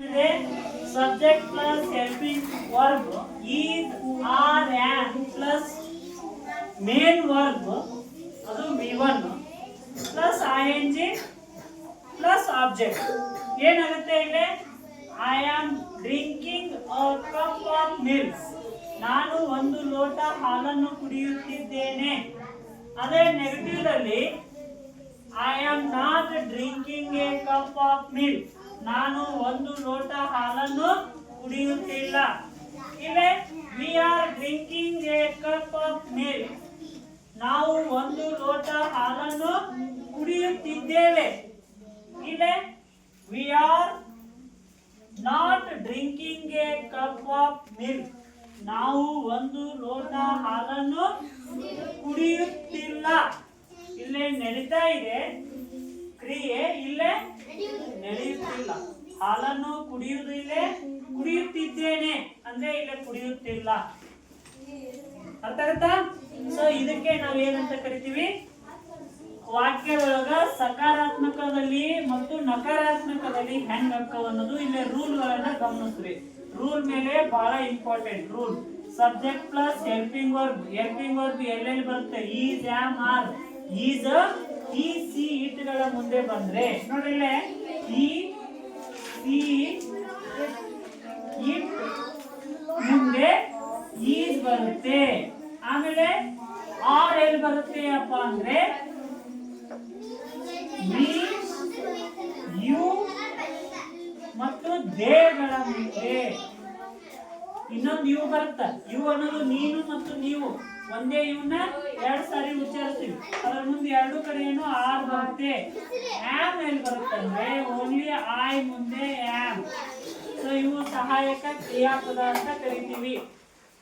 subject plus helping verb is are am plus main verb ಅದು v1 plus ing plus object ಏನಾಗುತ್ತೆ ಇಲ್ಲಿ I am drinking a cup of milk ನಾನು ಒಂದು ಲೋಟ ಹಾಲನ್ನು ಕುಡಿಯುತ್ತಿದ್ದೇನೆ ಅದೇ ನೆಗೆಟಿವ್ ಅಲ್ಲಿ I am not drinking a cup of milk ನಾನು ಒಂದು ಲೋಟ ಹಾಲನ್ನು ಕುಡಿಯುತ್ತಿಲ್ಲ ಇಲ್ಲಿ we are drinking a cup of milk ನಾವು ಒಂದು ಲೋಟ ಹಾಲನ್ನು ಕುಡಿಯುತ್ತಿದ್ದೇವೆ ಇಲ್ಲಿ we are not drinking a cup of milk ನಾವು ಒಂದು ಲೋಟ ಹಾಲನ್ನು ಕುಡಿಯುತ್ತಿಲ್ಲ ಇಲ್ಲೇ ನಡೀತಾ ಇದೆ ಕ್ರಿಯೆ ಇಲ್ಲೇ ನಡೆಯುತ್ತಿಲ್ಲ ಹಾಲನ್ನು ಕುಡಿಯುವುದಿಲ್ಲೇ ಕುಡಿಯುತ್ತಿದ್ದೇನೆ ಅಂದ್ರೆ ಇಲ್ಲೇ ಕುಡಿಯುತ್ತಿಲ್ಲ ಅರ್ಥ ಆಗುತ್ತಾ ಸೊ ಇದಕ್ಕೆ ನಾವು ಏನಂತ ಕರಿತೀವಿ ವಾಕ್ಯದೊಳಗ ಸಕಾರಾತ್ಮಕದಲ್ಲಿ ಮತ್ತು ನಕಾರಾತ್ಮಕದಲ್ಲಿ ಹೆಂಗ್ ಅಕ್ಕವ ಅನ್ನೋದು ಇಲ್ಲಿ ರೂಲ್ ಗಳನ್ನ ಗಮನಿಸ್ರಿ ರೂಲ್ ಮೇಲೆ ಬಹಳ important rule subject plus helping verb ಎಲ್ಲೆಲ್ಲಿ ಬರುತ್ತೆ ಈಸ್ ಆಮ್ ಆರ್ ಈಸ್ ಈ ಸಿ ಇಟ್ಗಳ ಮುಂದೆ ಬಂದ್ರೆ ನೋಡ್ರಿ ಇಲ್ಲೇ ಈ ಸಿ ಇಟ್ ಮುಂದೆ ಈಸ್ ಬರುತ್ತೆ ಆಮೇಲೆ ಆರ್ ಎಲ್ಲಿ ಬರುತ್ತೆ ಅಪ್ಪ ಅಂದ್ರೆ ಮೀ ಯು ಮತ್ತು ದೇಗಳ ಮುಂದೆ ಇನ್ನೊಂದು ಯು ಬರುತ್ತೆ ಯು ಅನ್ನೋದು ನೀನು ಮತ್ತು ನೀವು ಒಂದೇ ಇವನ್ನ ಎರಡು ಸಾರಿ ಉಚ್ಚರಿಸ್ತೀವಿ ಅದರ ಮುಂದೆ ಎರಡು ಕಡೆ ಏನು ಆರ್ ಬರುತ್ತೆ ಆಮ್ ಎಲ್ಲಿ ಬರುತ್ತೆ ಅಂದ್ರೆ ಓನ್ಲಿ ಐ ಮುಂದೆ ಆಮ್ ಸೊ ಇವು ಸಹಾಯಕ ಕ್ರಿಯಾಪದ ಅಂತ ಕರಿತೀವಿ